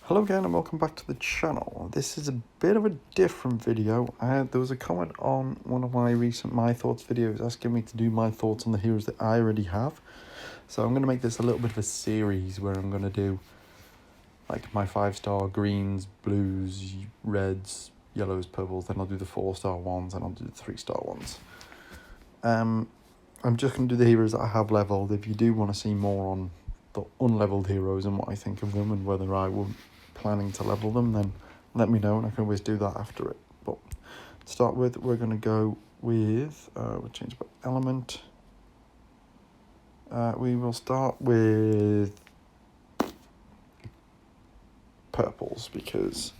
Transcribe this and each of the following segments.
Hello again and welcome back to the channel. This is a bit of a different video. There was a comment on one of my recent My Thoughts videos asking me to do my thoughts on the heroes that I already have. So I'm going to make this a little bit of a series where I'm going to do like my 5-star greens, blues, reds, yellows, purples, then I'll do the 4-star ones and I'll do the 3-star ones. I'm just going to do the heroes that I have leveled. If you do want to see more on the unleveled heroes and what I think of them and whether I will planning to level them, then let me know and I can always do that after it. But to start with, we're going to go with we'll change by element. We will start with purples because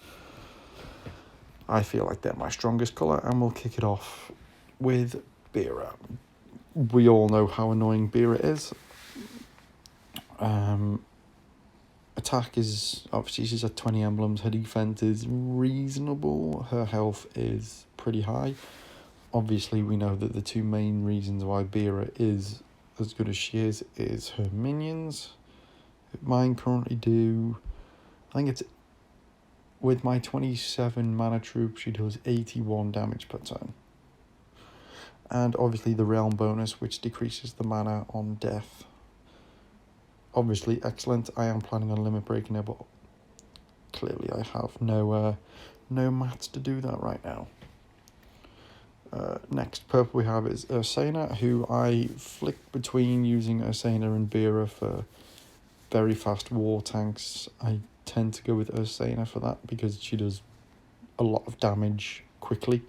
I feel like they're my strongest colour, and we'll kick it off with Beera. We all know how annoying Beera is. Attack is, obviously she's at 20 emblems, her defense is reasonable, her health is pretty high. Obviously we know that the two main reasons why Beera is as good as she is her minions. Mine currently do, I think it's, with my 27 mana troop, she does 81 damage per turn. And obviously the realm bonus, which decreases the mana on death. Obviously excellent. I am planning on limit breaking it, but clearly I have no mats to do that right now. Next purple we have is Cena, who I flick between using Cena and Beera for very fast war tanks. I tend to go with Cena for that because she does a lot of damage quickly,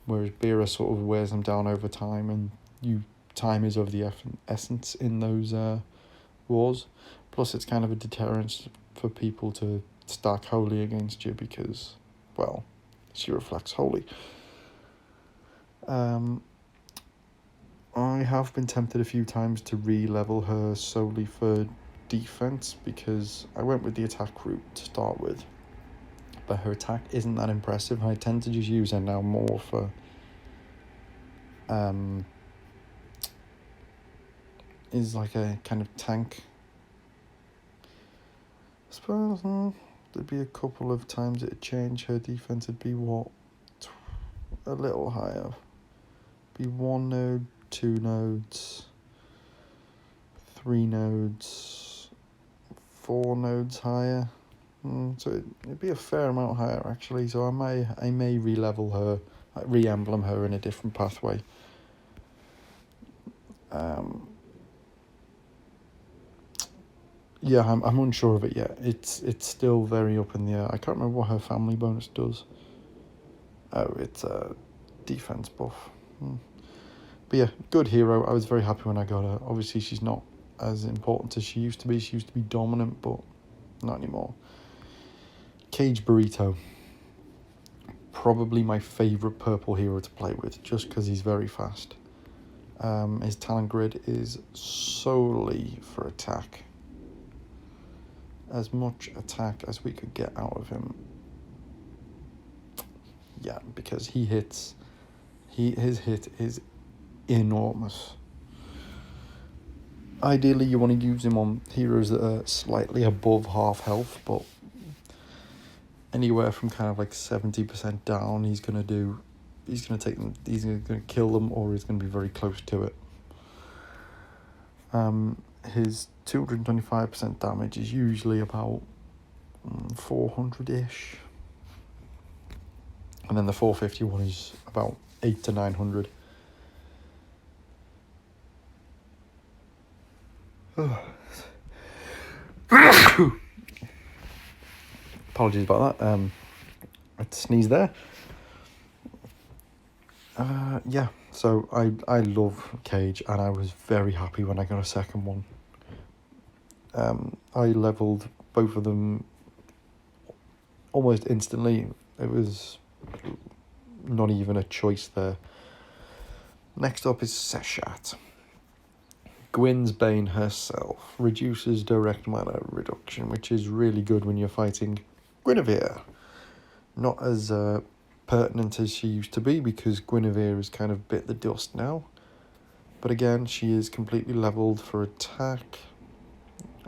whereas Beera sort of wears them down over time, and time is of the essence in those wars. Plus it's kind of a deterrent for people to stack holy against you because, well, she reflects holy. I have been tempted a few times to re-level her solely for defense because I went with the attack route to start with, but her attack isn't that impressive. I tend to just use her now more for is like a kind of tank. I suppose there'd be a couple of times it'd change. Her defense would be what, a little higher, be 1 node, 2 nodes, 3 nodes, 4 nodes higher. So it'd be a fair amount higher actually. So I may re-level her, re-emblem her in a different pathway. Yeah, I'm unsure of it yet. It's still very up in the air. I can't remember what her family bonus does. Oh, it's a defense buff. But yeah, good hero. I was very happy when I got her. Obviously, she's not as important as she used to be. She used to be dominant, but not anymore. Cage Burrito. Probably my favourite purple hero to play with, just because he's very fast. His talent grid is solely for attack. As much attack as we could get out of him. Yeah, because his hit is enormous. Ideally you want to use him on heroes that are slightly above half health, but anywhere from kind of like 70% down, he's gonna take them, he's gonna kill them, or he's gonna be very close to it. His 225% damage is usually about 400-ish. And then the 451 is about 800 to 900. Apologies about that. I had to sneeze there. Yeah, so I love Cage, and I was very happy when I got a second one. I leveled both of them almost instantly. It was not even a choice there. Next up is Seshat. Gwyn's Bane herself reduces direct mana reduction, which is really good when you're fighting Guinevere. Not as pertinent as she used to be because Guinevere has kind of bit the dust now. But again, she is completely leveled for attack.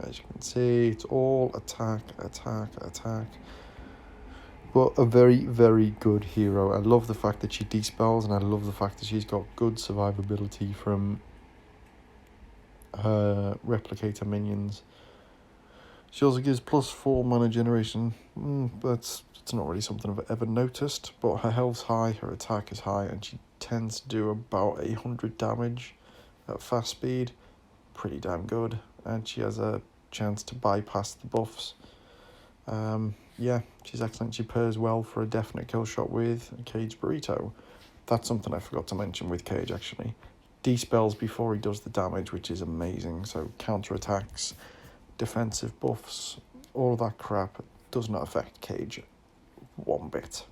As you can see, it's all attack, attack, attack. But a very, very good hero. I love the fact that she dispels, and I love the fact that she's got good survivability from her replicator minions. She also gives +4 mana generation. It's not really something I've ever noticed, but her health's high, her attack is high, and she tends to do about 100 damage at fast speed. Pretty damn good. And she has a chance to bypass the buffs. Yeah, she's excellent. She pairs well for a definite kill shot with Cage Burrito. That's something I forgot to mention with Cage, actually. Dispels before he does the damage, which is amazing. So counter-attacks, defensive buffs, all of that crap does not affect Cage one bit.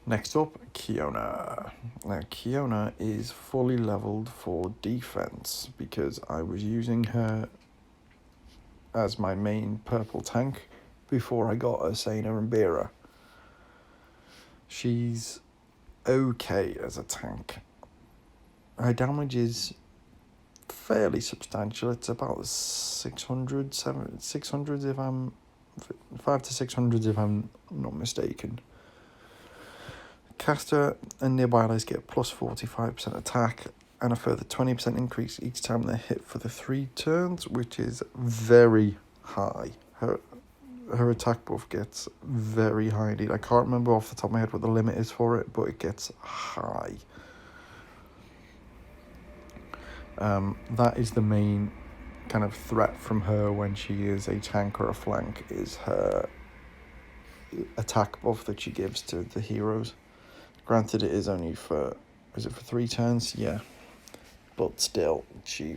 Next up, Kiona. Now, Kiona is fully leveled for defense because I was using her as my main purple tank before I got a Cena and Beera. She's okay as a tank. Her damage is fairly substantial. It's about 600 if I'm 5 to 600 if I'm not mistaken. Caster and nearby allies get plus 45% attack and a further 20% increase each time they hit for the 3 turns, which is very high. Her attack buff gets very high indeed. I can't remember off the top of my head what the limit is for it, but it gets high. That is the main kind of threat from her when she is a tank or a flank, is her attack buff that she gives to the heroes. Granted, it is only for, is it for 3 turns? Yeah. But still, she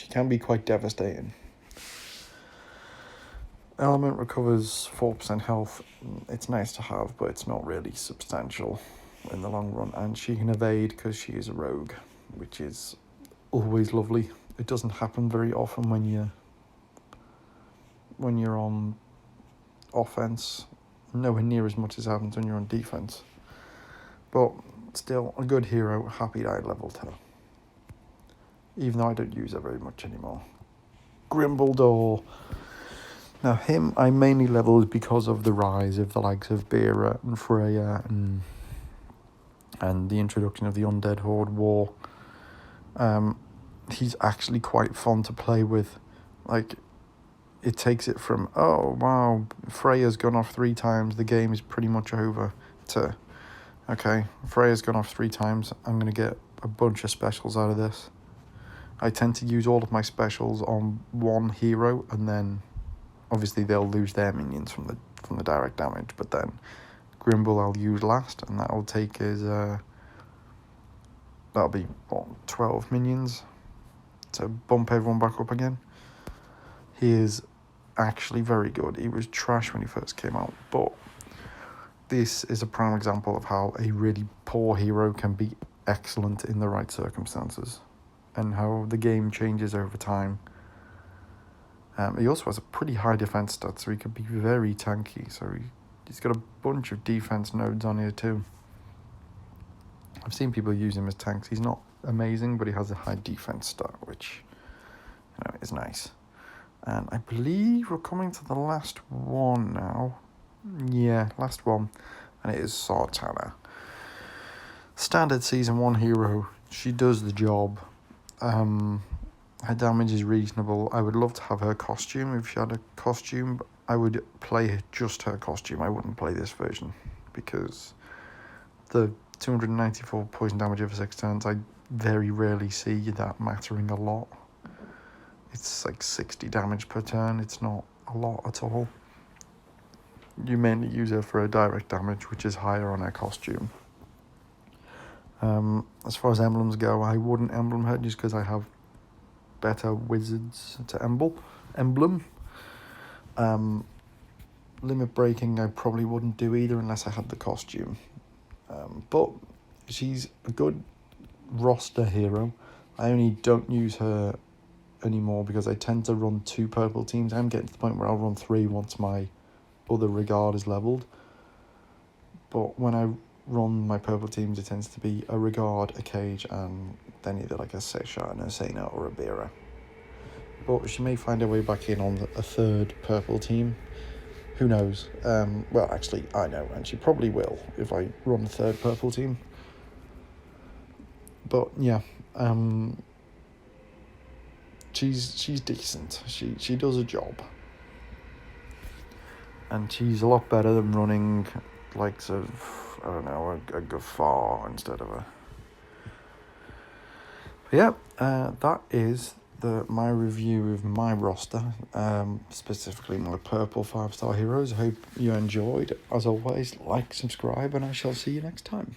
can be quite devastating. Element recovers 4% health. It's nice to have, but it's not really substantial in the long run. And she can evade because she is a rogue, which is always lovely. It doesn't happen very often when you're on offense. Nowhere near as much as happens when you're on defense. But still, a good hero. Happy that I leveled her, even though I don't use her very much anymore. Grimbledoll. Now, him I mainly leveled because of the rise of the likes of Beera and Freya and the introduction of the Undead Horde War. He's actually quite fun to play with. Like, it takes it from, oh, wow, Freya's gone off 3 times, the game is pretty much over, to, okay, Freya's gone off 3 times, I'm going to get a bunch of specials out of this. I tend to use all of my specials on one hero, and then obviously they'll lose their minions from the direct damage, but then Grimble I'll use last, and that'll take his, that'll be, 12 minions to bump everyone back up again. He is actually very good. He was trash when he first came out, but this is a prime example of how a really poor hero can be excellent in the right circumstances, and how the game changes over time. He also has a pretty high defense stat, so he could be very tanky. So he's got a bunch of defense nodes on here too. I've seen people use him as tanks. He's not amazing, but he has a high defense stat, which is nice. And I believe we're coming to the last one now. Yeah, last one. And it is Sartala. Standard Season 1 hero. She does the job. Her damage is reasonable. I would love to have her costume. If she had a costume, I would play just her costume. I wouldn't play this version, because the 294 poison damage over 6 turns, I very rarely see that mattering a lot. It's like 60 damage per turn. It's not a lot at all. You mainly use her for her direct damage, which is higher on her costume. As far as emblems go, I wouldn't emblem her just because I have better wizards to emblem. Limit breaking I probably wouldn't do either unless I had the costume. But she's a good roster hero. I only don't use her anymore because I tend to run 2 purple teams. I'm getting to the point where I'll run 3 once my other regard is leveled. But when I run my purple teams, it tends to be a regard, a cage, and Then either like a seshat and a cena or a Beera. But she may find her way back in on a third purple team. Who knows? Well, actually, I know, and she probably will if I run a third purple team. But yeah, she's decent. She does a job, and she's a lot better than running likes of, I don't know, a Gafar instead of a. But yeah, that is my review of my roster, specifically my purple 5-star heroes. I hope you enjoyed. As always, like, subscribe, and I shall see you next time.